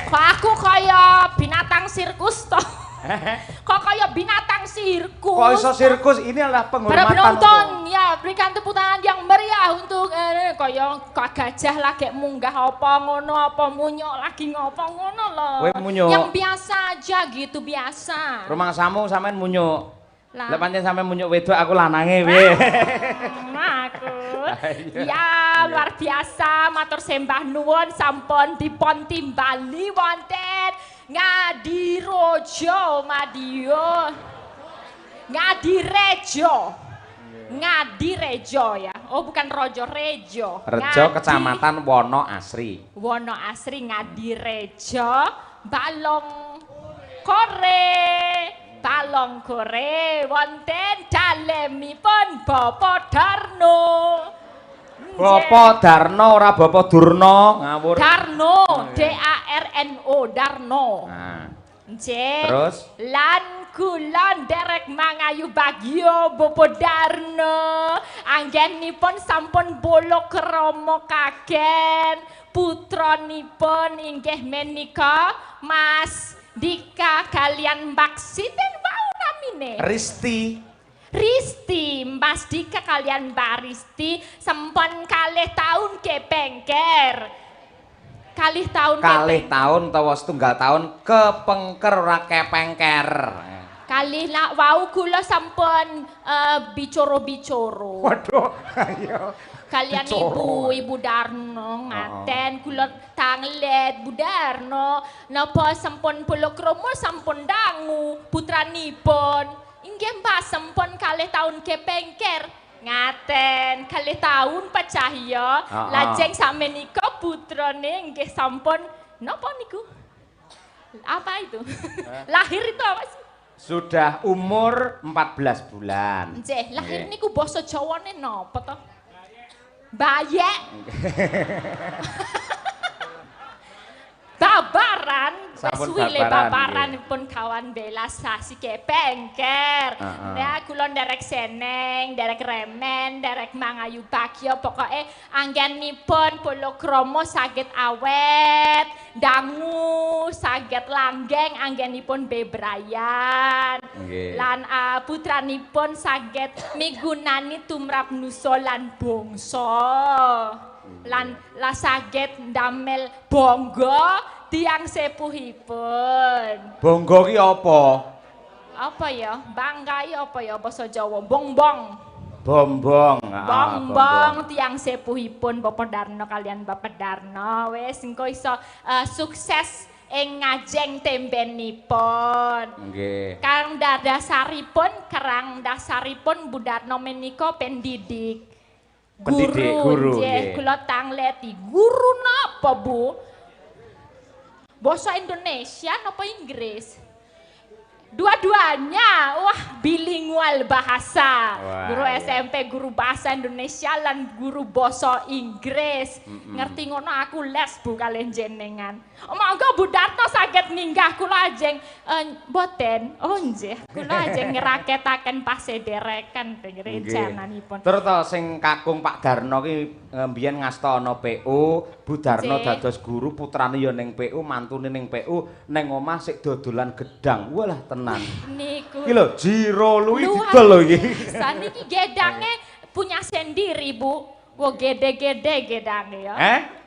Kok aku kaya binatang sirkus toh. Kok kaya binatang sirkus. Kok iso sirkus? Ini adalah penghormatan. Para penonton, ya berikan tepuk tangan yang meriah untuk kaya gajah lagi munggah apa ngono, apa munyok lagi ngopo ngono loh. Kowe munyuk. Yang biasa aja gitu, biasa. Rumangsamu sampean munyuk. Lah pancen sampean munyuk wedok aku lanange piye. Aku. Ya luar biasa, matur sembah nuwun sampun dipun timbali wonten Ngadirojo Madio. Ngadirejo ya. Oh bukan Rojo, Rejo. Rejo Kecamatan Wono Asri. Wono Asri Ngadirejo Balong Kore wonten dalemipun Bapak Darno. Bapak Darno ora Bapak Durno ngawur. Darno, D-A-R-N-O, Darno. Nah. Nggih. Terus Lan kula nderek mangayu bagyo Bapak Darno. Anggenipun sampun bolo krama kagen. Putranipun inggih menika Mas Dika kalian Mbak Sinten wau namine? Risti. Risti, Mas Dika kalian Mbak Risti sampun kalih taun kepengker. Kalih taun Utawa setunggal taun kepengker ora kepengker. Kalih lak wau kula sampun bicara-bicara. Waduh, ayo. Kalian ibu Darno ngaten kula tanglet Bu Darno napa sampun polokrama sampun dangu putranipun inggih Mbah sampun kalih taun kepengker ngaten kalih taun pacahya lajeng sakmenika putrane inggih sampun napa niku apa itu lahir itu apa sih sudah umur 14 bulan nggih lahir niku basa Jawane napa to Bayek. Babaran, suwile babaran pun kawan bela sasi kepengker. Ya kula nderek seneng, nderek remen, nderek mangayu bagya pokoke anggenipun polokrama saged awet, dangu saged langgeng anggenipun bebrayan. Lan putranipun saged migunani tumrap nusa lan bangsa. Lan la saged ndamel bangga tiyang sepuhipun. Bangga ki apa? Apa ya? Bangga apa ya basa Jawa? Bongbong. Bombong. Bongbong tiyang sepuhipun Bapak Darno kalian Bapak Darno wis engko iso sukses ing ngajeng tembenipun. Nggih. Karang dasaripun Bu Darno menika pendidik. Guru nggih kula tangleti guru napa Bu basa Indonesia napa Inggris dua-duanya wah bilingual bahasa guru SMP guru bahasa Indonesia lan guru basa Inggris ngerti ngono aku les Bu kalian jenengan monggo Bu Darno saged minggah kula ajeng boten oh nggih kula ajeng ngeraketaken pasederekan rencananipun terus to sing kakung Pak Darno ki mbiyen ngasta ana PU Bu Darno dados guru putrane ya ning PU mantune ning PU ning omah sik dodolan gedang walah tenan niku iki lho jiro luwi didol lho iki saniki gedange punya sendiri Bu wo gede-gede gedange ya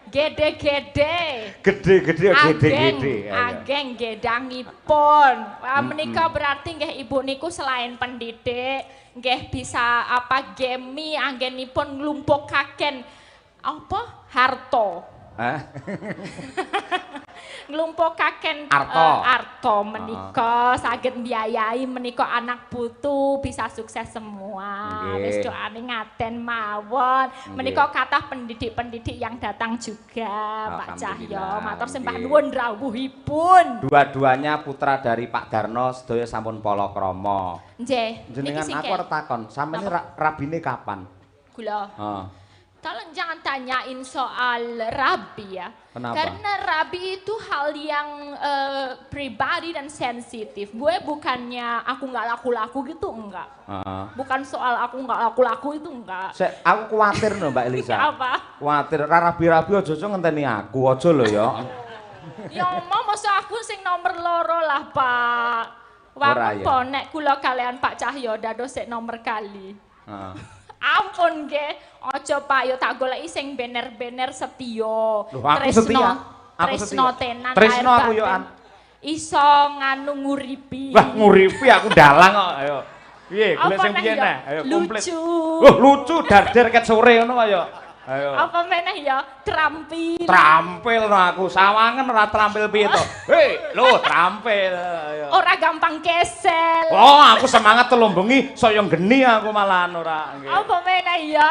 gede-gede gede-gede ageng gedangipun menika berarti nggih ibu niku selain pendidik nggih bisa apa gemi anggenipun nglumpukaken apa harta nglumpukaken arto menika saged mbiayai menika anak putu bisa sukses semua wis doane ngaten mawon menika kathah pendidik-pendidik yang datang juga Pak Cahyo matur sembah nuwun rawuhipun dua-duanya putra dari Pak Darno sedaya sampun palakrama nggih jenengan aku arep takon sampeyan rabine kapan kula tolong jangan tanyain soal rabi ya. Kenapa? Karena rabi itu hal yang pribadi dan sensitif. Gue bukannya aku nggak laku-laku gitu enggak. Bukan soal aku nggak laku-laku itu enggak. Aku khawatir loh Mbak Elisa. Apa? Khawatir rabi-rabi aja ngenteni aku aja lho ya. Ya mau masa aku sing nomor loro lah, Pak. Ora, Wong ya. po nek kula kalian Pak Cahyo dados sik nomor kali. Heeh. Ampun nggih, aja Pak yo tak goleki sing bener-bener setia. Loh, aku setia. Aku Tresno setia. tenan. Tresno lahir aku yo batin. an. Iso nganu nguripi. Wah, nguripi aku dalang kok. Ayo. Piye, golek Apa sing meneh piye ya? neh? Ayo komplit. Lucu. Oh, lucu darder ket sore ngono kok ya. Ayo. Apa meneh ya? Terampil. Trampil no aku, sawangen ora trampil piye to. Hei, lho trampil. Ayo. Ora gampang kesel. Oh, aku semangat telung bengi saya geni aku malahan ora nggih. Apa meneh ya?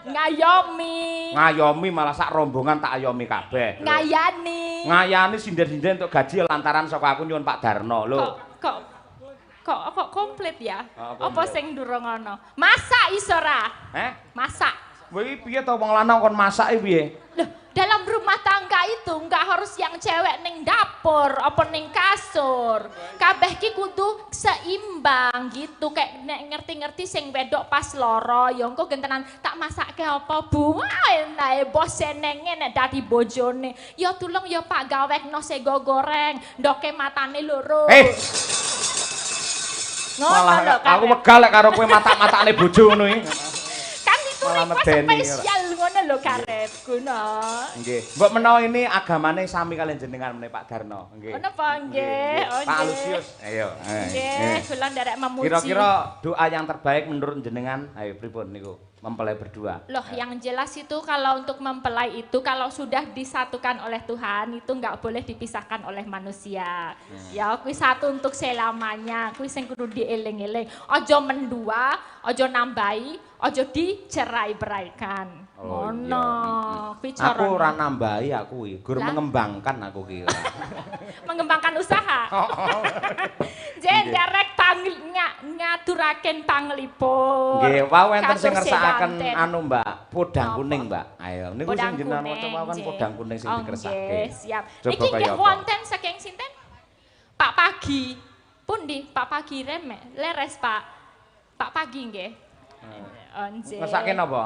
Ngayomi. Ngayomi malah sak rombongan tak ayomi kabeh. Lho. Ngayani. Ngayani sinden-sinden untuk gaji lantaran saka aku nyuwun Pak Darno lho. Kok komplit ya? Komplit. Apa sing durung ana? Masak iso ra? Masak. Kowe piye to wong lanang kon masak piye? Loh, dalam rumah tangga itu nggak harus yang cewek ning dapur apa ning kasur. Kabeh ki kudu seimbang gitu. Kayak nek ngerti-ngerti sing wedok pas loro ya engko gentenan tak masakke apa Bu? Wah, enak bos senenge nek dadi bojone. Ya tulung ya Pak gawekno sego goreng, ndoke matane loro. Malah aku wegah lek karo kowe matak-matakne bojo ngono iki. Kan itu Malah request medeni, spesial ngono lho karepku no. Nggih. Mbok menawa ini agamane sami kalian jenengan meneh Pak Darno. Nggih. Napa nggih? Oh Pak nggih. Lusius. Ayo. Nggih, kula nderek memuji. Kira-kira doa yang terbaik menurut jenengan, ayo pripun niku mempelai berdua. Loh, yang jelas itu kalau untuk mempelai itu kalau sudah disatukan oleh Tuhan itu nggak boleh dipisahkan oleh manusia. Ya, kuwi satu untuk selamanya. Kuwi sing kudu dieling-eling. Aja mendua, aja nambahi, aja dicerai-beraikan. Oh, Ngono. Kuwi Aku carane. ora nambahi aku iki, gur Lah? mengembangkan aku ki. Mengembangkan usaha. Jen derek ngaturaken panglipur. Nggih, wau enten sing Katur ngersakaken sedanten. anu Mbak, podang Apa? kuning Mbak. Ayo niku sing Podang jenengan kuning, maca wawan Jen. podang kuning sing Oh, dikersake. nggih, siap. Coba Niki kaya nggih apa? wonten saking sinten? Pak Pagi. Pundi? Pak Pagi remek. Leres Pak. Pak Pagi nggih. Nggih. Ngersake napa?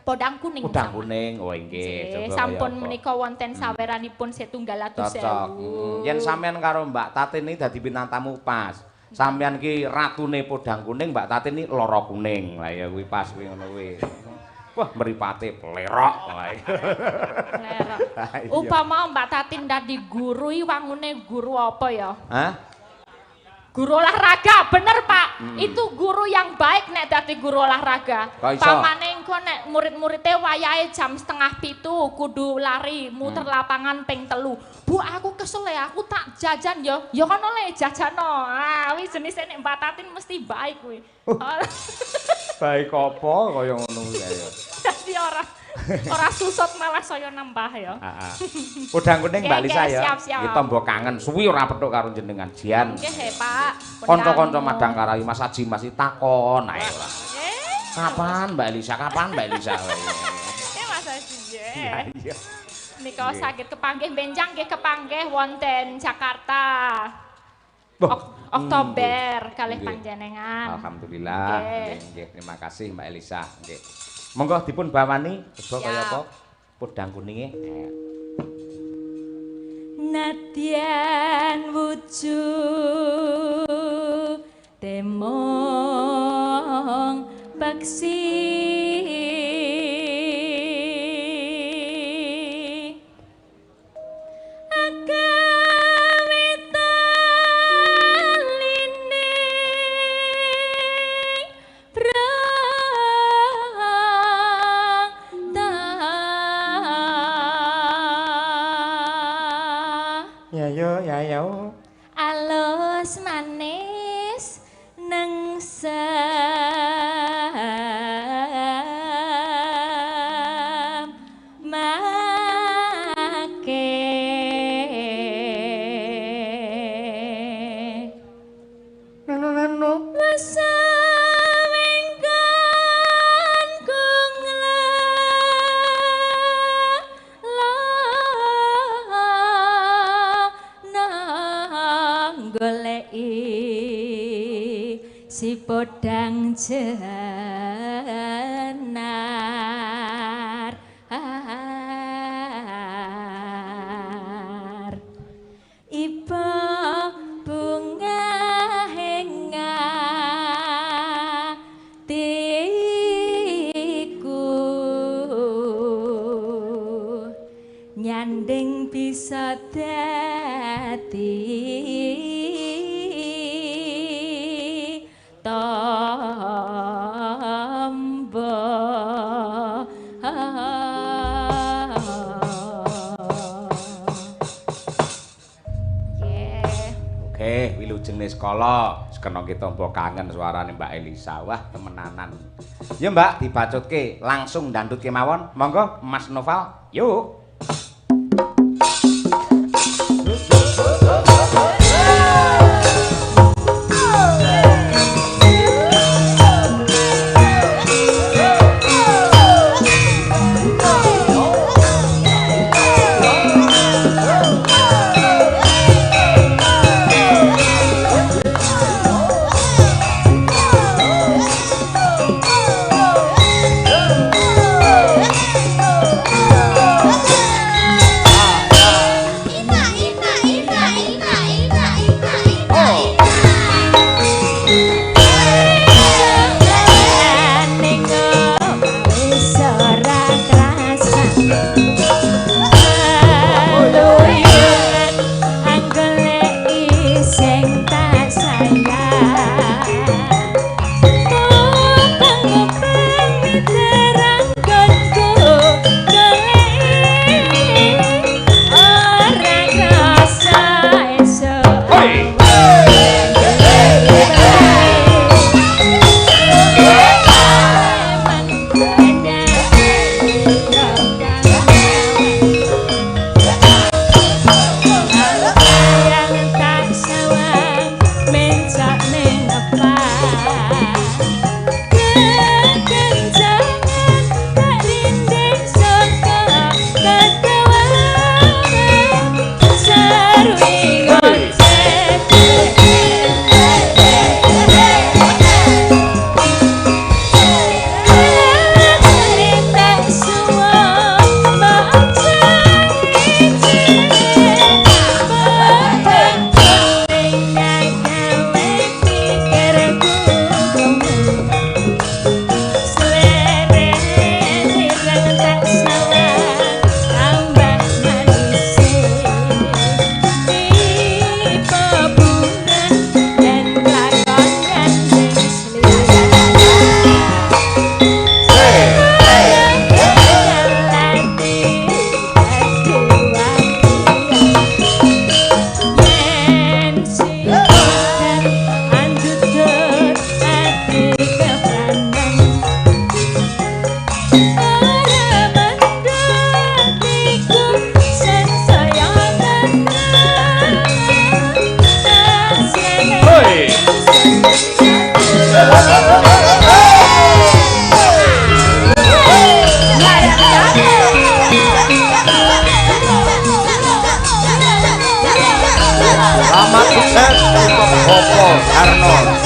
Podang kuning. Podang sama. kuning. Oh nggih, Nggih, coba kaya sampun apa? menika wonten saweranipun setunggal atus Cocok. sewu. Yen sampean karo Mbak Tatin iki dadi bintang tamu pas. Sampean ki ratune podang kuning, Mbak Tatin iki lara kuning. Lah ya kuwi pas kuwi ngono kuwi. Wah, mripate plerok. Lerok. Iya. Upama Mbak Tatin dadi guru iki wangune guru apa ya? Hah? Guru olahraga, bener Pak. Itu guru yang baik nek dadi guru olahraga. Kok iso? Pamane engko nek murid-muridnya wayahe jam 6:30 kudu lari muter lapangan ping 3. Bu, aku kesel ya, aku tak jajan ya. Ya kan oleh jajano. Ah, wis jenise nek Mbak Tatin mesti baik kuwi. Baik apa kaya ngono kuwi ya. Dadi ora susut malah saya nambah ya. Heeh. Podang kuning Mbak Nggih, Lisa ya. siap. Kita mbok kangen suwi ora petuk karo jenengan Jian. Nggih, Pak. Kanca-kanca Madang Karai Mas Haji masih takon ae ora. Eh, Kapan Mbak Lisa? Kapan Mbak Lisa? Mas Haji. Iya. Nika saged kepanggih benjang nggih kepanggih wonten Jakarta. Oktober kalih Nggih. panjenengan. Alhamdulillah. Nggih. Nggih, terima kasih Mbak Elisa. Nggih. Monggo dipun bawani coba kaya Siap. apa? Podang kuninge. Nadyan wujud temong baksi Ya yo. alus manis nengsem make masa wingkon kung nang goleki si podang jenar bisa dadi tombo. Oke, wilujeng Niskala, sekena kita mbok kangen suarane Mbak Elisa. Wah, temenanan. Ya Mbak, dibacutke langsung ndandut kemawon. Monggo Mas Noval. Yuk.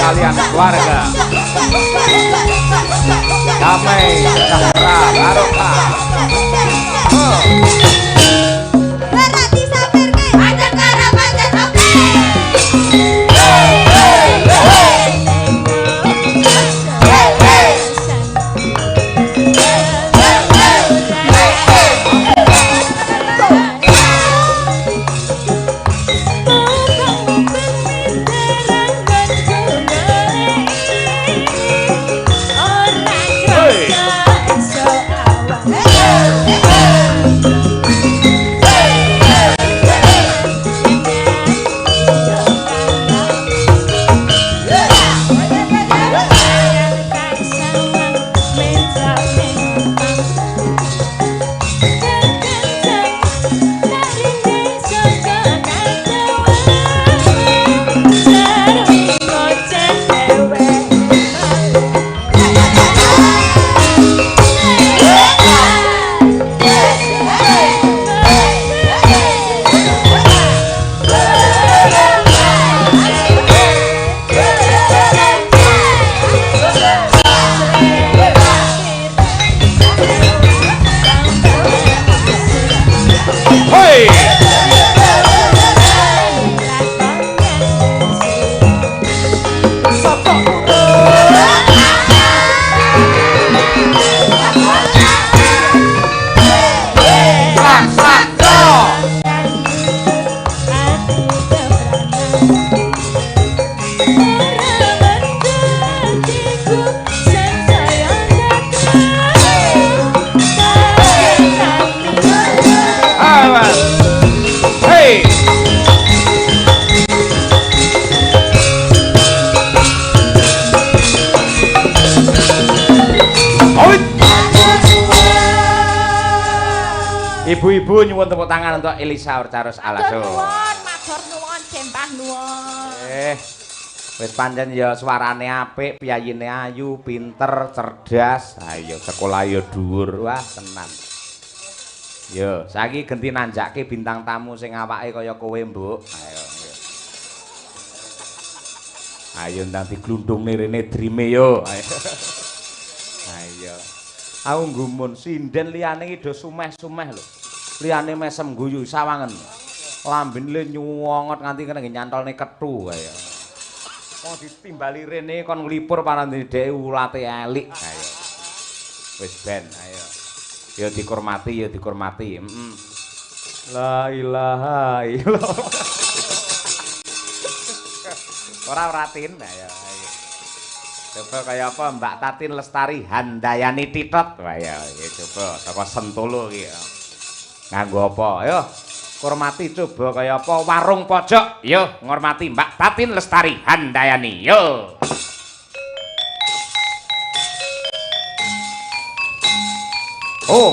Kalian keluarga damai sejahtera barokah. Berarti sabar ke pancen karo pancen oke. Ibu nyuwun tepuk tangan untuk Elisa Urcarus Alaso. Matur nuwun, sembah nuwun. Wis pancen ya suarane apik, piyayine ayu, pinter, cerdas. Ayo sekolah ya dhuwur. Wah, tenan. Yo, saiki genti nanjake bintang tamu sing awake kaya kowe, Mbok. Ayo. Ayo ndang diglundungne rene drime yo. Ayo. Ayo. Aku nggumun sinden liyane iki do sumeh-sumeh lho. Liyane mesem guyu sawangen. Lambene le nyuwongot nganti kena nyantolne kethu kaya. Mau ditimbali rene kon nglipur parane dhek ulate elik. Ayo. Wis ben, ayo. Ya dikurmati, ya dikurmati. La ilaha illallah. Ora Tin, ayo. Coba kaya apa Mbak Tatin Lestari Handayani Titot. Ayo, coba saka Sentolo iki. Nganggo apa? Ayo. Hormati coba kaya apa warung pojok. Yo, ngormati Mbak Tatin Lestari Handayani. Yo. Oh.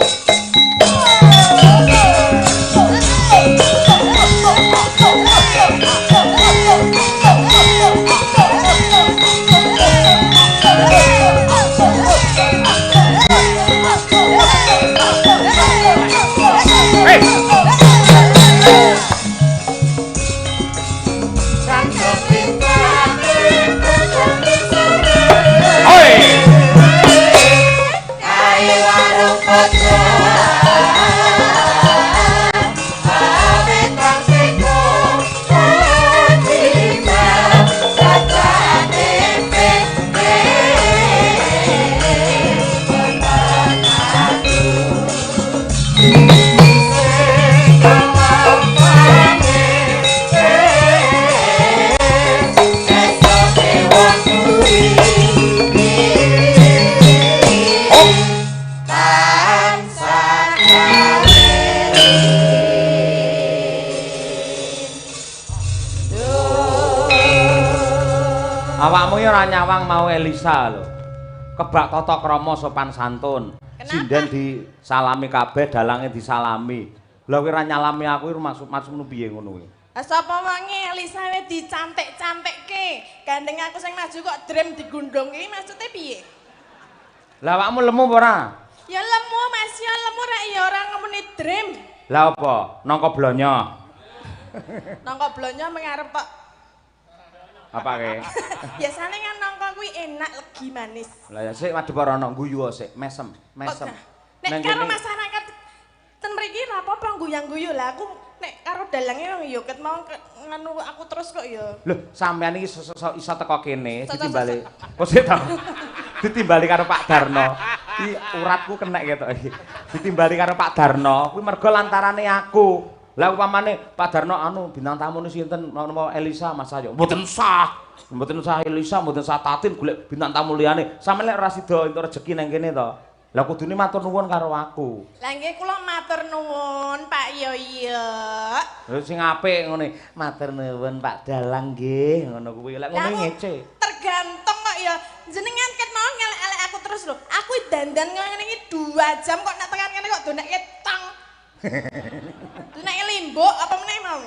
Awakmu ya ora nyawang mau Elisa lho. Kebak tata krama sopan santun. Sinden disalami kabeh, dalange disalami. Lah kowe ora nyalami aku maksudmu piye ngono kuwi? Sapa wangi Elisa wis dicantik-cantikke. Gandeng aku sing maju kok drem digundhong iki maksude piye? Lah awakmu lemu apa ora? Ya lemu Mas, ya lemu rek ya ora ngemuni drem. Lah apa? Nangka blonyo. Nangka blonyo mengarep kok. Apa ke? Biasane kan nangka kuwi enak legi manis. Lah ya sik madhep ora ana guyu sik, mesem. Nek karo masyarakat ten mriki ra apa-apa guyang-guyu lah aku nek karo dalange ya ket mau nganu aku terus kok ya. Lho, sampean iki iso teko kene ditimbali. Kok sik ta? Ditimbali karo Pak Darno. Iki uratku kenek ketok iki. Ditimbali karo Pak Darno kuwi mergo lantarane aku. Lah upamane Pak Darno anu bintang tamune sinten nama Elisa Mas Ayo. Mboten sah. Mboten sah Elisa, mboten sah Tatin golek bintang tamu liyane. Sampeyan lek ora sida entuk rejeki nang kene to. Lah kudune matur nuwun karo aku. Lah nggih kula matur nuwun Pak Yoyo. Lha sing apik ngene. Matur nuwun Pak Dalang nggih, ngono kuwi. Lek ngene ngece. Tergantung kok ya. Jenengan ket mau ngelek-elek aku terus lho. Aku dandan ngene iki 2 jam kok nek tekan kene kok donekke tang. Donekke limbuk apa meneh mau?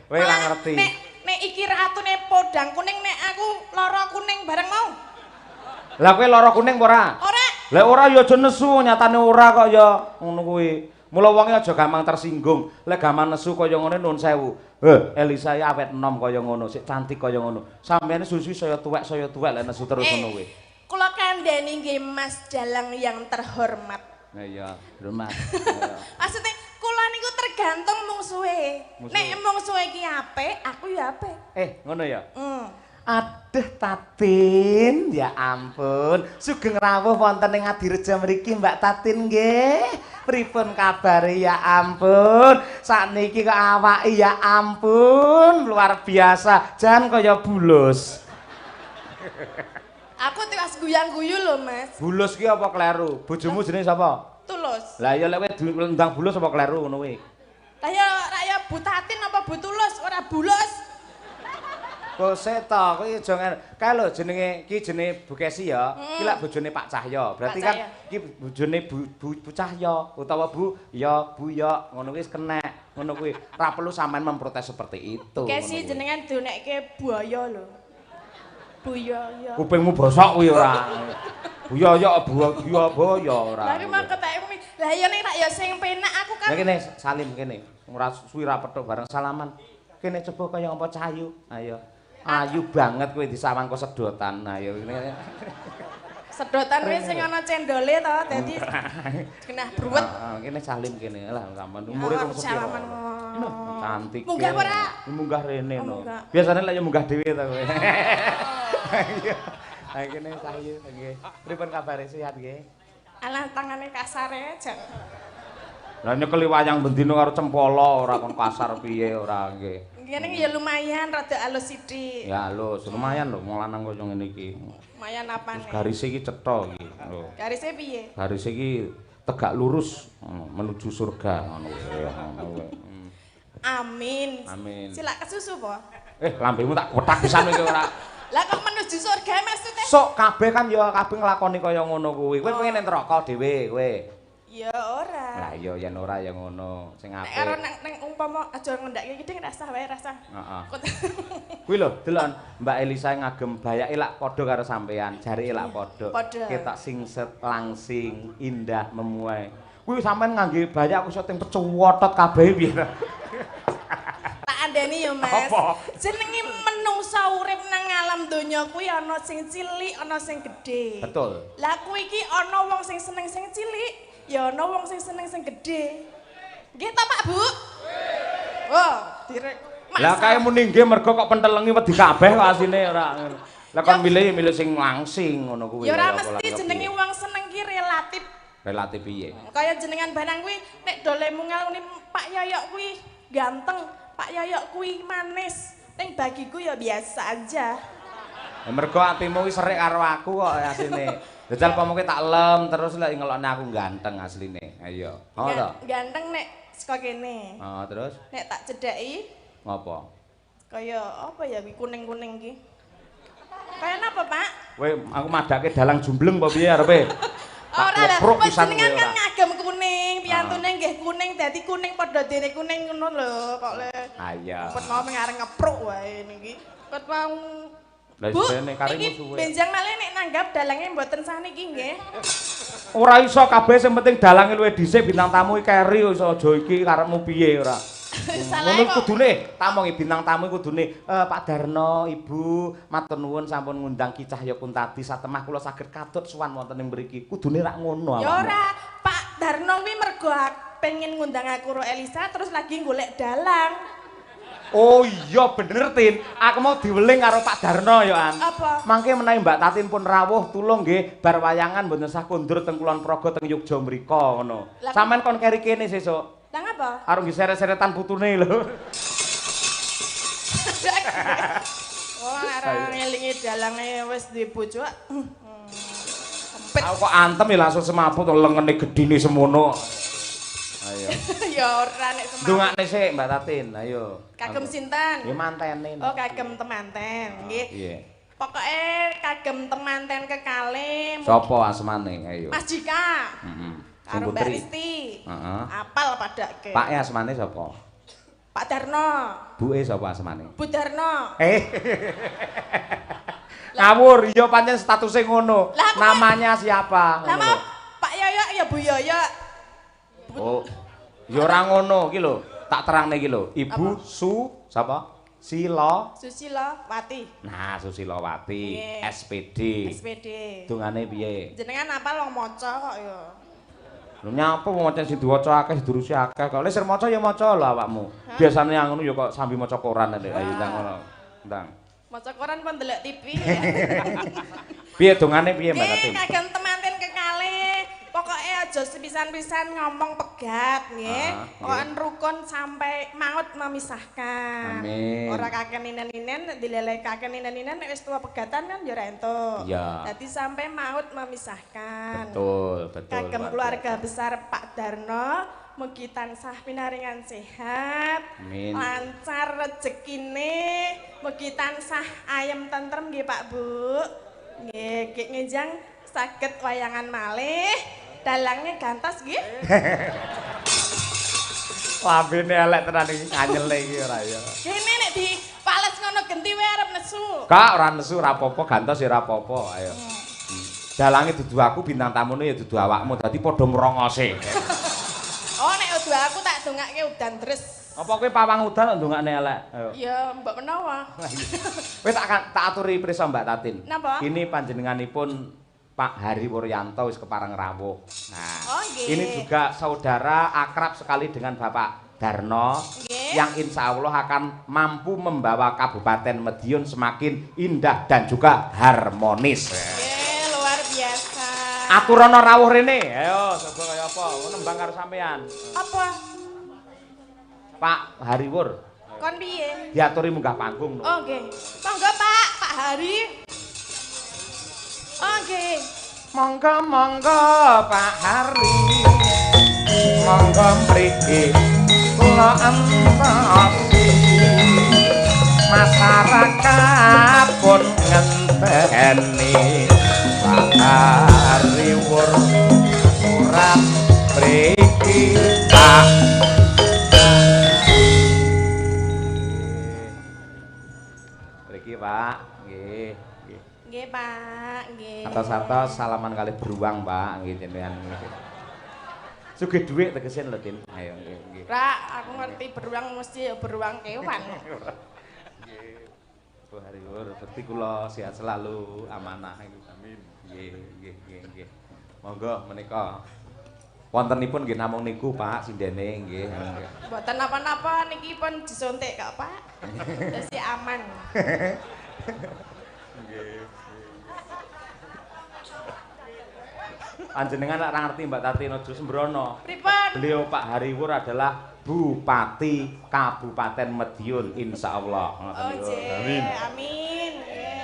Kowe ora ngerti. Nek iki ratune podang kuning nek aku lara kuning bareng mau. Lah kowe lara kuning apa ora? Ora. Lah ora ya aja nesu, nyatane ora kok ya ngono kuwi. Mula wonge aja gampang tersinggung. Lek gampang nesu kaya ngene nuwun sewu. Elisa ya awet enom kaya ngono, sik cantik kaya ngono. Sampeyan susu saya tuwek lek nesu terus ngono kuwi. Kula kandhani nggih Mas Dalang yang terhormat. Nah iya, hormat. Maksudnya kula niku tergantung mungsuhe. Nek mungsuhe iki apik, aku ya apik. Ngono ya? Aduh Tatin, ya ampun. Sugeng rawuh wonten ing Adireja mriki Mbak Tatin nggih. Pripun kabare ya ampun. Sakniki kok awake ya ampun, luar biasa. Jan kaya bulus. Aku tiwas guyang-guyu lho Mas. Bulus ki apa kleru? Bojomu jenenge sapa? Tulus. Lah ya lek kowe ndang bulus apa kleru ngono kuwi? Lah ya Bu Tatin apa Bu Tulus ora bulus. Kosek to, kuwi aja kae lho jenenge iki jenenge Bu Kesi ya. Iki lak bojone Pak Cahyo. Berarti kan iki bojone Bu Cahyo utawa Bu ya ngono kuwi wis kenek. Ngono kuwi. Ora perlu sampean memprotes seperti itu. Kesi jenengan donekke buaya lho. Buaya. Kupingmu bosok kuwi ora. Buaya buaya ora. Lah iki mangke tak kuwi. Lah ya nek tak ya sing penak aku kan. Lah kene salim kene. Ora suwi ra petuk bareng salaman. Kene coba kaya apa Cahayu. Ayo. Ayu banget kowe disawang kok sedotan. Ayo kene. Sedotan kuwi sing ana cendole to, dadi genah bruwet. Heeh, kene salim kene. Lah sampean umure kok sepiro. Cantik. Munggah ora? Munggah rene no. Munggah. Biasane lek yo munggah dhewe ta kowe. Ayo kene Cahayu nggih. Pripun kabare sehat nggih? Alah tangane kasare aja. Lah nyekeli wayang bendina karo cempala ora kon kasar piye ora nggih. Ngene ya lumayan rada alus sithik. Ya halus, lumayan lho wong lanang kaya ngene iki. Lumayan apane? Garise iki cetha iki. Lho. Garise piye? Garise iki tegak lurus menuju surga ngono kuwi. Amin. Amin. Silak kesusu po? Lambemu tak kotak pisan iki ora. Lah kok menuju surga maksudnya? Sok kabeh kan ya kabeh nglakoni kaya ngono kuwi. Kowe pengen ning neraka dhewe kowe. Ya ora. Lah iya yen ora ya ngono. Sing Nek apik. karo nang umpama aja ngendake gede rasah wae rasah. Heeh. Kuwi lho, delon Mbak Elisa ngagem bayake lak padha karo sampean, jarike lak padha. Ketok singset langsing, indah memuai. Kuwi sampean ngangge bayak aku syuting pecuwotot kabeh piye ta? Tak andeni ya Mas. Apa? Jenenge menungsa urip nang alam donya kuwi ana sing cilik, ana sing gedhe. Betul. Lah kuwi iki ana wong sing seneng sing cilik, ya ana wong sing seneng sing gedhe. Nggih ta Pak Bu? Oh, direk. Lah kae muni nggih mergo kok pentelengi wedi kabeh kok asine ora ngono. Lah kon milih sing langsing ngono kuwi. Ya ora mesti jenenge wong seneng ki relatif. Relatif piye? Kaya jenengan barang kuwi nek dole mungal ngene Pak Yoyok kuwi ganteng, Pak Yoyok kuwi manis. Ning bagiku ya biasa aja. Ya mergo atimu wis serik karo aku kok asine. Jajal pamoke tak lem terus lek ngelokne aku ganteng asline. Ayo. Oh to. Ganteng nek saka kene. Oh, terus Nek tak cedhaki ngopo? kaya apa ya kuwi kuning-kuning ki. Kaya napa, Pak? Kowe aku madake dalang jumbleng apa piye arepe? Ora lah, kepruk pisan jenengan kowe kan ora. ngagem kuning, piyantune nggih kuning dadi kuning padha dene kuning ngono lho kok le. Ah iya. Cepet mau areng ngepruk wae niki. Cepet mau Lah Bu, jene karimu iki suwe. benjang malih nek nanggap dalange mboten saniki nggih. Ora iso kabeh sing penting dalange luwih dhisik bintang tamu iki keri iso aja iki karepmu piye ora. Salahe Ngono kok. kudune tamu bintang tamu kudune Pak Darno, Ibu, matur nuwun sampun ngundang Ki Cahya Kuntadi satemah kula saged katut sowan wonten ing mriki. Kudune rak ngono Ya awakmu. ora, Pak Darno kuwi mergo pengen ngundang aku karo Elisa terus lagi golek dalang. Oh iya bener Tin, aku mau diweling karo Pak Darno ya An. Apa? Mangke menawi Mbak Tatin pun rawuh tulung nggih bar wayangan mboten sah kondur teng Kulon Progo teng Yogya mrika ngono. Lah- Sampeyan kon keri kene sesuk. Lah ngapa? Arep nggih seret-seretan putune lho. Oh, ora ngelingi dalange wis duwe bojo. Sempit. Aku kok antem ya langsung semaput lengene gedine semono. Ayo. Ya ora nek semangat. Ndongakne sik Mbak Tatin, ayo. Kagem sinten? Ya mantene. Oh, kagem temanten, nggih. Iya. Pokoke kagem temanten kekalih. Sopo asmane? Ayo. Mas Jika. Heeh. Sing Karo Mbak putri. Risti. Heeh. Apal padake. Pak e asmane sapa? Pak Darno. Buke sapa asmane? Bu Darno. Ngawur, iya pancen statuse ngono. Lah, aku Namanya siapa? Lah Ngono mau lho. Pak Yoyok ya Bu Yoyok. Oh. Ya ora ngono iki lho. Tak terangne iki lho. Ibu sapa? Susilo Wati. Nah, Susilowati, Nggih. SPD. SPD. Dungane piye? Jenengan apal wong maca kok ya. Lho nyapa maca sing diwaca akeh didurusi akeh kok. Lek sir maca ya maca lho awakmu. Biasane yang ngono ya kok sambil maca koran nek ayo ndang ngono. Ndang. Maca koran pun ndelok TV. Piye dungane piye Mbak Nggih, Tatin? kagem temanten kekalih. Pokoke aja sepisan-pisan ngomong pegat nggih. Ah, Pokoke rukun sampai maut memisahkan. Amin. Ora kakek ninen-ninen dileleh kakek ninen-ninen nek wis tuwa pegatan kan ya ora entuk. Iya. Dadi sampai maut memisahkan. Betul, betul. Kagem Pak. keluarga besar Pak Darno, mugi tansah pinaringan sehat, Amin. lancar rezekine, mugi tansah ayem tentrem nggih Pak Bu. Nggih, Ki Ngejang saged wayangan malih, dalangnya gantos nggih. Lambene elek tenan iki nganyele iki ora ya. Kene nek dipales ngono genti wae arep nesu. Kak ora nesu ora apa-apa, gantos ya ora apa-apa. Ayo. Dalange dudu aku bintang tamune ya dudu awakmu, dadi padha mrongose. Oh nek udu aku tak dongake udan dres. Apa kowe pawang udan kok ndongakne elek? Ayo. Ya mbok menawa. Kowe tak aturi prisa Mbak Tatin. Napa? Ini panjenenganipun Pak Hari Wuryanto wis kepareng rawuh. Nah, Oh, nggih. ini juga saudara akrab sekali dengan Bapak Darno Nggih. yang insya Allah akan mampu membawa Kabupaten Madiun semakin indah dan juga harmonis. Nggih, luar biasa. Aturana rawuh rene. Ayo, coba kaya apa? Nembang karo sampean. Apa? Pak Hariwur, Kon piye? diaturi munggah panggung. Oh nggih. Monggo Pak, Pak Hari. Oh nggih. Monggo monggo Pak Hari. Monggo mriki kula entosi. Masyarakat pun ngenteni Pak Hariwur surat mriki Pak. Mriki Pak, nggih. Nggih Pak, nggih. Atos-atos salaman kali beruang, Pak, nggih jenengan nggih. Sugih dhuwit tegese lho, Tin. Ayo nggih, nggih. Ra, aku ngerti beruang mesti ya beruang kewan. Nggih. Bu Hariwur, bekti kula sehat selalu, amanah iku. Amin. Nggih, nggih, nggih, nggih. Monggo menika wontenipun nggih namung niku, Pak, sindene nggih. Nggih. Mboten napa-napa niki pun disuntik kok, Pak. Dadi aman. Panjenengan nek ora ngerti Mbak Tatin aja sembrono. Pripun? Beliau Pak Hariwur adalah Bupati Kabupaten Madiun insyaallah. Oh, Amin. Amin. Nggih.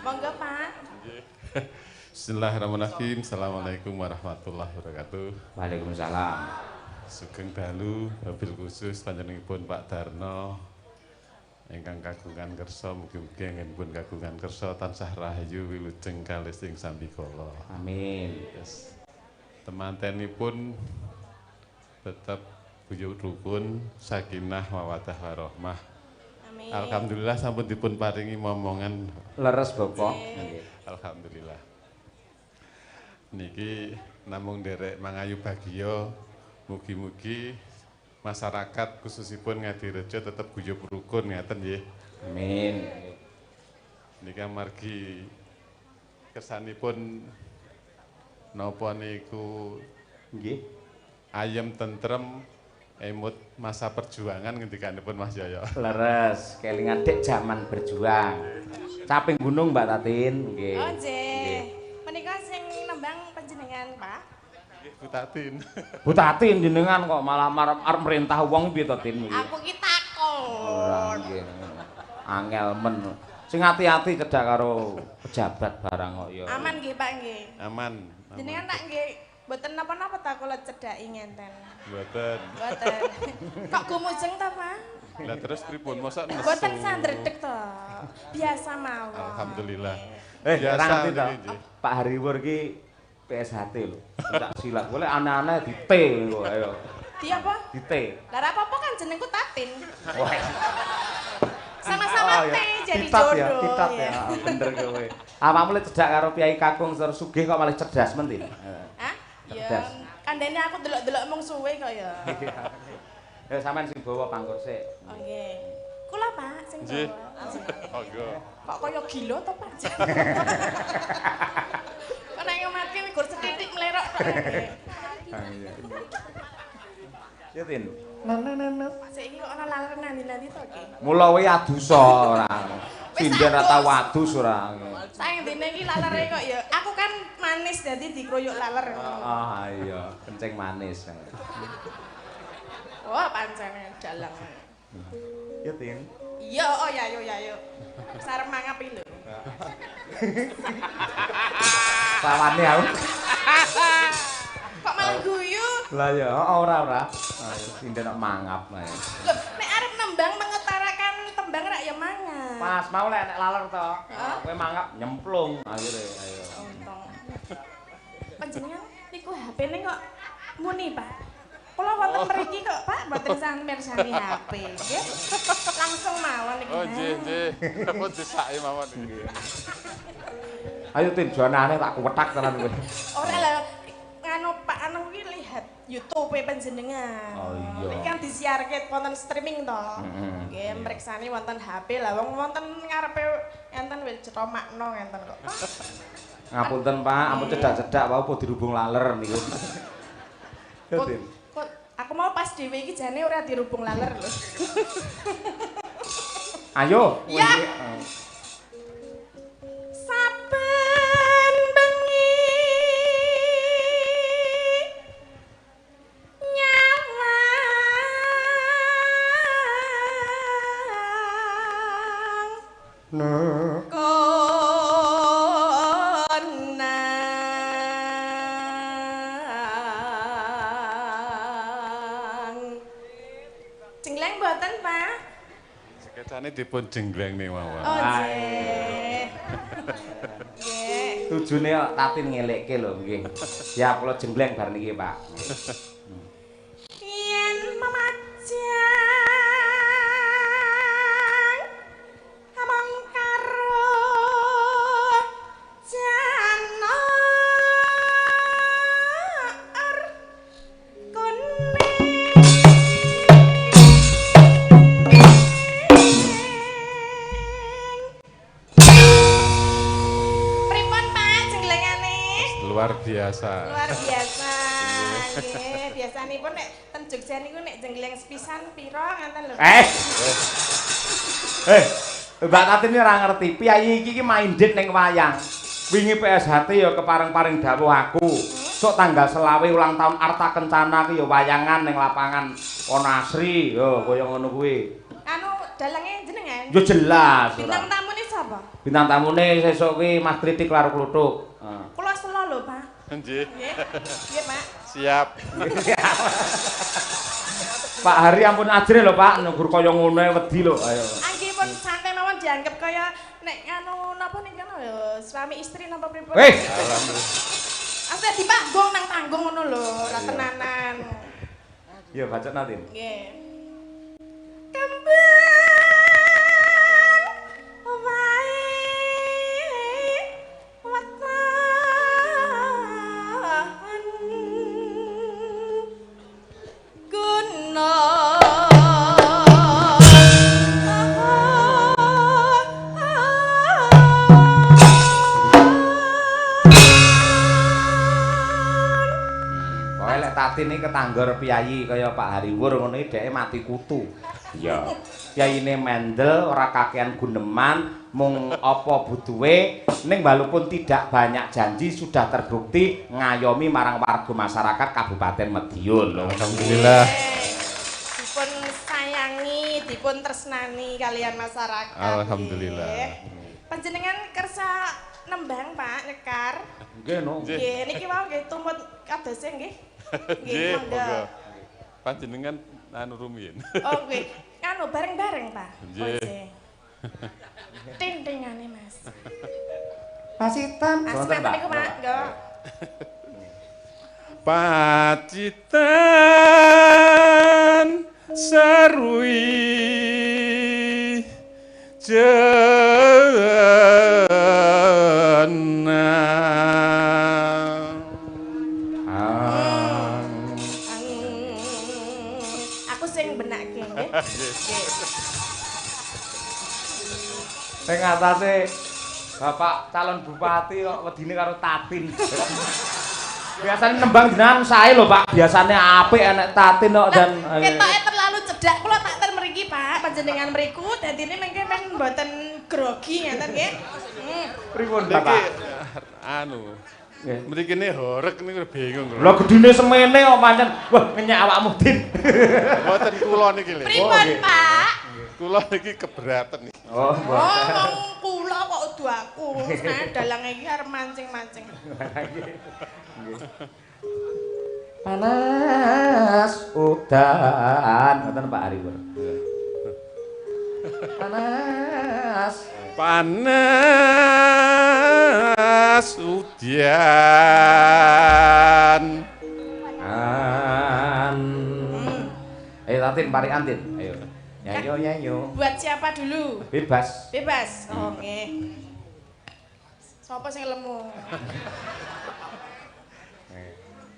Monggo, Pak. Bismillahirrahmanirrahim. Assalamualaikum warahmatullahi wabarakatuh. Waalaikumsalam. Sugeng dalu wabil khusus panjenenganipun Pak Darno ingkang kagungan kersa mugi-mugi anggenipun kagungan kersa tansah rahayu wilujeng kalih ing sambikala. Amin. Yes. Temantenipun tetap buyut rukun sakinah mawaddah warahmah. Amin. Alhamdulillah sampun dipun paringi momongan. Leres Bapak. Nggih. Alhamdulillah. Niki namung derek mangayu bagiya mugi-mugi masyarakat khususipun Ngadirejo tetep guyub rukun ngeten nggih. Amin. Niki amargi kersanipun napa niku Nggih. ayem tentrem emut masa perjuangan ngendikanipun Mas Yoyo. Leres, kelingan dek zaman berjuang. Caping gunung Mbak Tatin, nggih. Oh, nggih. Menika sing nembang panjenengan, Pak. Nggih, Bu Tatin. Bu Tatin jenengan kok malah arep merintah wong piye to Tin iki? Aku ki takon. Ora nggih. Angel men. Sing ati-ati cedhak karo pejabat barang kok ya. Aman nggih, Pak nggih. Aman. Jenengan tak nggih mboten napa-napa ta kula cedhaki ngenten. Mboten. Mboten. Kok gumujeng ta, Pak? Lah terus pripun mosok nesu? Mboten sandredeg to. Biasa mawon. Alhamdulillah. Ora ngerti to. niki, nggih. Pak Hariwur ki PSHT lho. Pencak silat. Boleh aneh-aneh di T kok ayo. Di apa? Di T. Lah ra apa-apa kan jenengku Tatin. Wah. Sama-sama Oh, ya. teh jadi Titat jodoh. ya, titat ya. Bener kowe. Awakmu le cedhak karo Piai Kakung terus sugih kok malah cerdas men Tin. Hah? Ya, Cerdas. kandene aku delok-delok mung suwe kok ya. Ya sampean sing bawa pangkur sik. Oh nggih. Kula Pak sing Nggih. bawa. Monggo. Kok kaya gila to Pak? Kok nek ngomatke gur setitik mlerok tok. Ya Tin. Saiki kok ana laler nandi-nandi to iki. Mula kowe adusa ora. Sinden ra tau adus ora. Saking dene iki lalere kok ya. Aku kan manis dadi dikroyok laler. Ah iya, kencing manis. Wah, pancene dalang. Ya Tin. Iya, oh ya yo ya yo. Sarep mangapi lho. Sawane aku. Kok malah guyu? Lah ya, ora. Ayo sinden kok mangap ae. Loh, nek arep nembang mengutarakan tembang rak ya mangan. Pas mau lek nek laler to. Kowe mangap nyemplung akhire ayo. Untung. Panjenengan niku HP-ne kok muni, Pak. Kula wonten mriki kok, Pak, mboten mirsani HP, nggih. Langsung mawon iki. Oh, nggih. Apa disake mawon iki. Ayo Tin, jonane tak kuwetak tenan kowe. Ora lah nganu Pak anu iki lihat YouTube panjenengan. Oh iya. Iki kan disiarke wonten streaming to. Nggih, mriksani wonten HP lah wong wonten ngarepe enten wis ceromakno ngenten kok. Ngapunten Pak, ampun cedak-cedak wae apa dirubung laler niku. Kok, aku mau pas dhewe iki jane ora dirubung laler lho. Ayo. Ya. Saben bengi nyawang konang jengleng mboten Pak? Sekecane dipun jenggleng ning mawon. Oh nggih. Nggih. Tujune kok Tatin ngelekke lho nggih. Siap kula jenggleng bar niki Pak. Yen memajang among karo janar kuning. Pripun Pak jenglengane? Luar biasa. Luar biasa. Nggih, biasanipun nek ten Jogja niku nek jengleng sepisan pira ngaten lho. Mbak Tatin ini ora ngerti, piyayi iki main dit ning wayang. Wingi PSHT ya kepareng-paring dawuh aku. Sok tanggal 20 ulang tahun Arta Kencana ki ya wayangan ning lapangan Onasri, yo kaya ngono kuwi. Anu dalange jenengan? Yo jelas. Bintang tamune sapa? Bintang tamune sesuk ki Mas Kritik karo Kluthuk. Kula selo lho, Pak. Nggih. Nggih. Nggih, Pak. Siap. Pak Hari ampun ajre lho Pak, negur kaya ngono wedi lho. Ayo. Anggipun santai mawon dianggep kaya nek anu napa niku lho, suami istri napa pripun? Weh. Asa dipanggung nang tanggung ngono lho, ora tenanan. Iya, baca Natin. Nggih. Kembang wae watan guna Pokoke lek Tatin iki ketanggor piyayi kaya Pak Hariwur ngono iki dheke mati kutu. Iya. Piyayine mendel ora kakean guneman, mung apa butuhe ning walaupun tidak banyak janji sudah terbukti ngayomi marang warga masyarakat Kabupaten Madiun lho. Alhamdulillah. Dipun sayangi, dipun tresnani kalian masyarakat. Alhamdulillah. Nggih. Panjenengan kersa nembang Pak nyekar. Nggih no. Nggih, niki wau nggih tumut kadose nggih. Nggih, monggo. monggo. Panjenengan anu rumiyin. Oh nggih, anu bareng-bareng Pak. Nggih. Ting-tingane Mas. Pasitan. Asma niku Pak, nggih. Pacitan serui jenang. Aku sing benake nggih. Nggih. Sing atase Bapak calon bupati kok wedine karo Tatin. Biasanya nembang jenengan sae lho Pak. Biasane apik enek Tatin kok dan Ketoke terlalu cedak. Kula tak ten mriki Pak, panjenengan mriku dadine mengke men mboten grogi ngeten nggih. pripun Niki Bapak? anu. Nggih. Mriki ne horeg niku bingung lho. Lah gedine semene kok pancen wah ngenyek awakmu Din. Mboten kula niki lho. Pripun Pak? Kula niki keberatan nih. Oh, Oh, wong kula kok udu aku. Nah, dalange iki arep mancing-mancing. Panas udan ngoten Pak Hariwur. Panas udan. Ayo Tatin, pari antin. Ayo. Nyanyo nyanyo. Buat siapa dulu? Bebas. Bebas. Oh, nggih. Sopo sing lemu?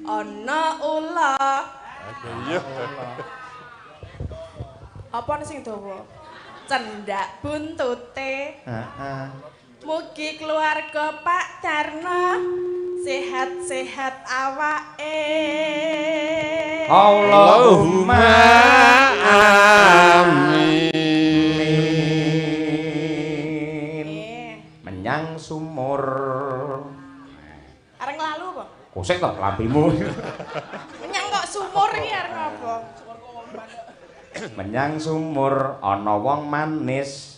Ana ula. Iya. Apa sing dawa? Cendak buntute. Heeh. Mugi keluarga Pak Darno sehat-sehat awake. Allahumma amin. Menyang sumur. Areng lalu apa? Kosek to lampimu. Menyang kok sumur iki areng apa? Menyang sumur ana wong manis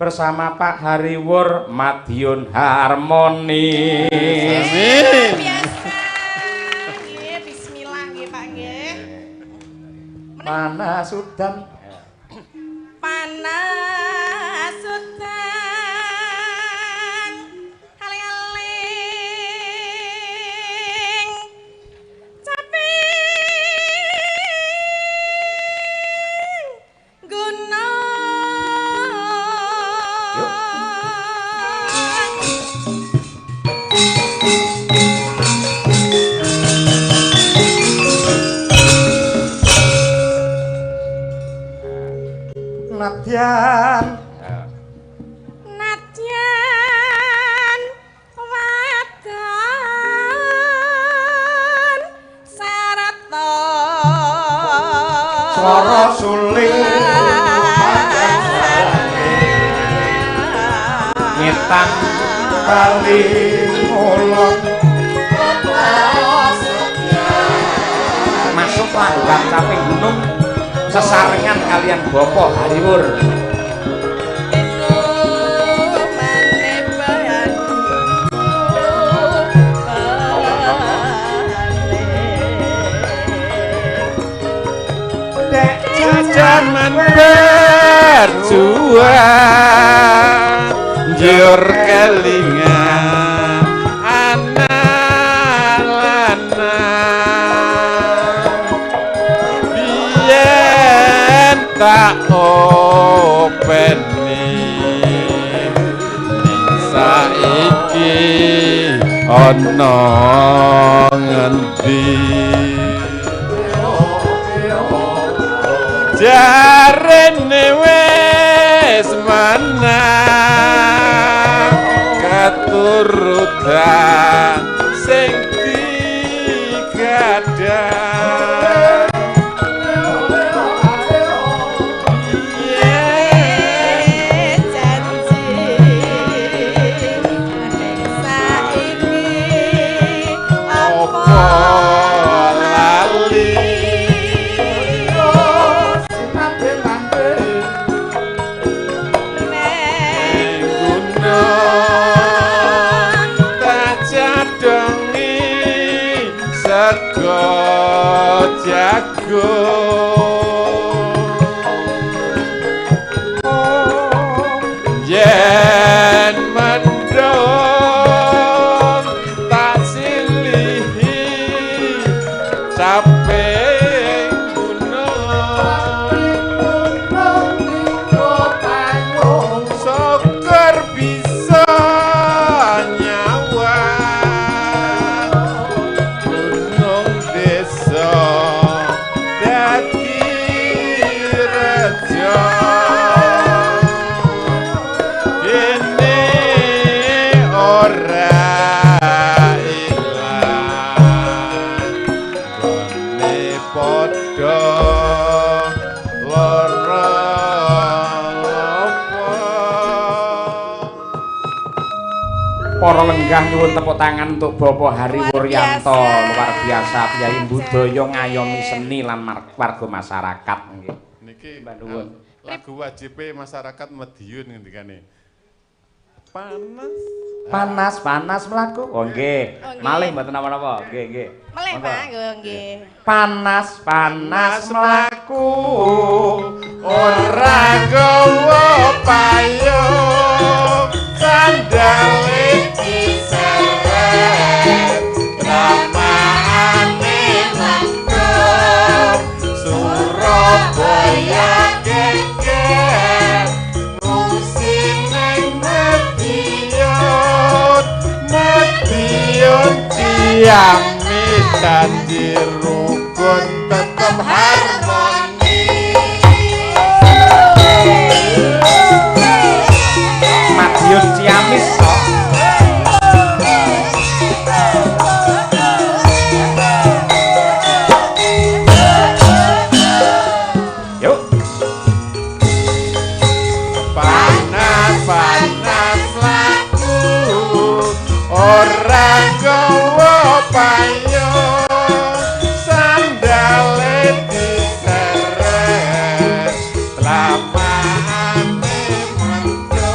bersama Pak Hariwur Madiun Harmoni. Amin. Biasa. Nggih, bismillah nggih Pak nggih. Panas udan. Panas udan aling-aling caping gunung. Yuk. Nadyan. Nadyan wadon sarata Swara suling ngetan kali mulon masuk langgang caping gunung sesarengan kalian Bapak Hariwur. Jaman berjuang njur kelingan anak lanang biyen tak openi ning saiki ana ngendi jarene wis menang keturutan sing digadang yen mendung tak silihi caping gunung syukur bisa nyawa gunung desa dadi rejo ini ora ilang gone padha lara Para lenggah nyuwun tepuk tangan untuk Bapak Hariwur Yanto, luar biasa Kyai budaya ngayomi seni lan warga masyarakat nggih. niki Mbak nuwun. lagu wajib masyarakat Madiun ngendikane Panas mlaku. Oh nggih. Malih mboten napa-napa. Nggih. Meleh, Pak, nggih. Panas mlaku. Ora gawa payung sandale diseret ramane mangko Surabaya geger musine Madiun Ciami janji rukun tetep harmoni Madiun Ciamis kok. Yuk. Panas laku ora gawa payung sandale diseret lamane mengko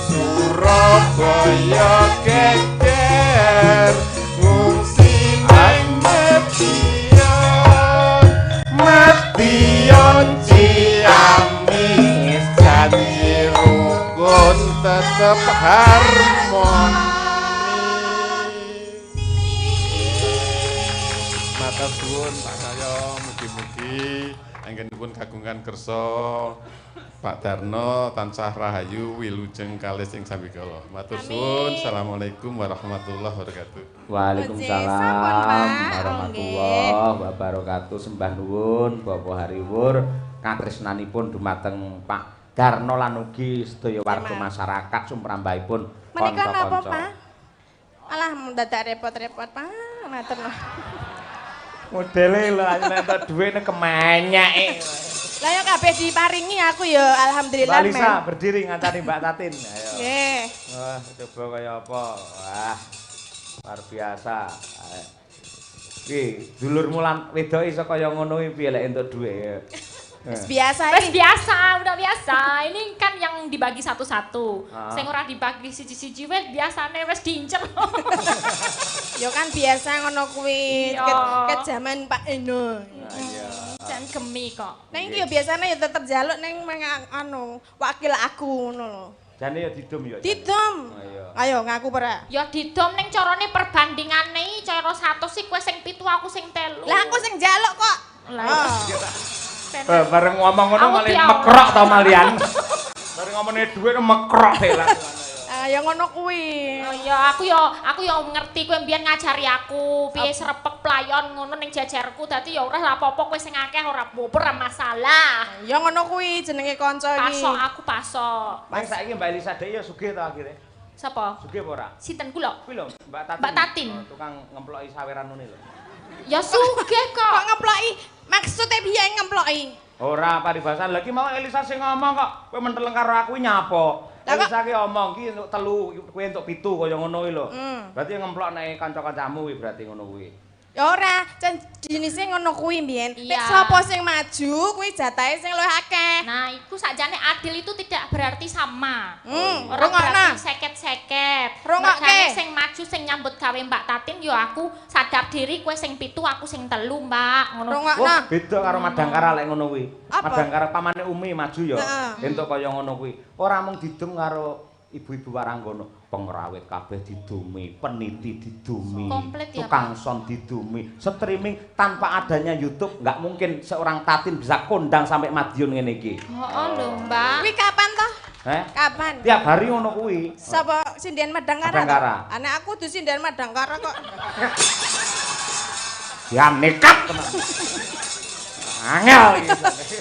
Surabaya geger ngungsine Madiun Ciamis janji rukun tetep harmoni. Matur suwun Pak saya mugi-mugi anggenipun kagungan kersa Pak Darno tansah rahayu wilujeng kalih ing sambikala. Matur suwun. Assalamualaikum warahmatullahi wabarakatuh. Waalaikumsalam warahmatullahi wabarakatuh. Sembah nuwun Bapak Hariwur katresnanipun dumateng Pak Darno lan ugi sedaya warga masyarakat sumrambahipun Menika napa, kanca-kanca. Pak? Alah mendadak repot-repot, Pak. Matur nuwun. Modele lho entuk dhuwit nek kemenyek. Lah ya kabeh diparingi aku ya alhamdulillah. Mbak Lisa berdiri ngantani Mbak Tatin. Ayo. Nggih. Wah, coba kaya apa? Wah. Luar biasa. Ki, dulurmu lan wedok iso kaya ngono iki piye lek entuk dhuwit. Wis biasa Wes iki. biasa, udah biasa. Ini kan yang dibagi satu-satu. Ah. Sing ora dibagi siji-siji wes biasane wes diincer. Ya kan biasa ngono kuwi. Iya. Ket jaman Pak Eno. Iya. Jan gemi kok. Neng iki ya biasane ya tetep njaluk ning anu wakil aku ngono lho. Jane ya didum ya. Didom. Ayo. Ayo ngaku ora. Ya didom ning carane perbandingane cara 100 sih kowe sing 7 aku sing 3. Lah aku sing njaluk kok. Lah. Bareng ngomong ngono Aku malah piawak. mekrok to malian. Bareng ngomongnya dhuwit mekrok deh lah. Ya ngono kuwi. Oh ya aku ya ngerti kowe mbiyen ngajari aku piye srepek playon ngono ning jajarku dadi ya ora apa-apa kowe sing akeh ora apa-apa ora masalah. Ya ngono kuwi jenenge kanca iki. Pasok aku pasok. Mas saiki Mbak Elisa Dek ya sugih to akhire. Sapa? Sugih apa ora? Sinten kula? Kuwi lho, Mbak Tatin. Mbak Tatin. Oh, tukang ngemploki saweran ngene lho. Ya sugih Kok kok. ngemploki? Maksudnya piye ngemploki? Ora paribasan lagi mau Elisa sing ngomong kok. Kowe menteleng karo aku nyapa? Lah kok- Elisa ki omong ki untuk 3, kowe untuk 7 kaya ngono kuwi lho. Hmm. Berarti ngemplok nek kanca-kancamu kuwi berarti ngono kuwi. Ya ora, jenise ngono kuwi mbiyen. Nek Iya. sapa sing maju kuwi jatahe sing luwih akeh. Nah, itu sakjane adil itu tidak berarti sama. Orang rungokno. berarti seket-seket. Rungokke. Makanya sing maju sing nyambut gawe Mbak Tatin yo aku sadar diri kowe sing 7 aku sing 3, Mbak. Ngono. Rungokno. Wah, beda karo Madangkara lek ngono kuwi. Apa? Madangkara pamane Umi maju ya. Heeh. Entuk kaya ngono kuwi. Ora mung didum karo ibu-ibu Waranggono, pengrawit kabeh didumi, peniti didumi, Komplit ya, tukang son didumi, streaming tanpa adanya YouTube nggak mungkin seorang Tatin bisa kondang sampai Madiun ngene iki. Oh, lho, Mbak. Kuwi kapan toh? Kapan? Tiap hari ngono kuwi. Sapa Sindian Madangkara? Madangkara. toh? Anak aku tuh Sindian Madangkara kok. Ya nekat tenan. Angel iki.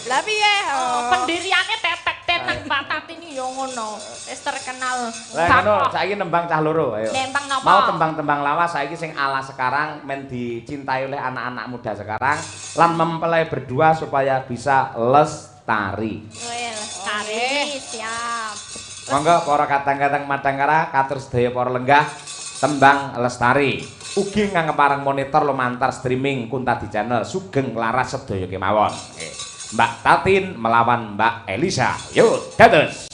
Lah piye? Oh. Pendiriannya tetek-tetek Mbak Tatin yo ngono. Wis terkenal. Lah ngono, saiki nembang cah loro, ayo. Nembang napa? Mau tembang-tembang lawas saiki sing ala sekarang men dicintai oleh anak-anak muda sekarang lan mempelai berdua supaya bisa lestari. Well, sekali siap. Monggo para kadang-kadang Madangkara katur sedaya para lenggah tembang lestari. Ugi ngangepareng monitor lumantar streaming Kuntadi Channel sugeng laras sedaya kemawon. Mbak Tatin melawan Mbak Elisa. Yuk, dados.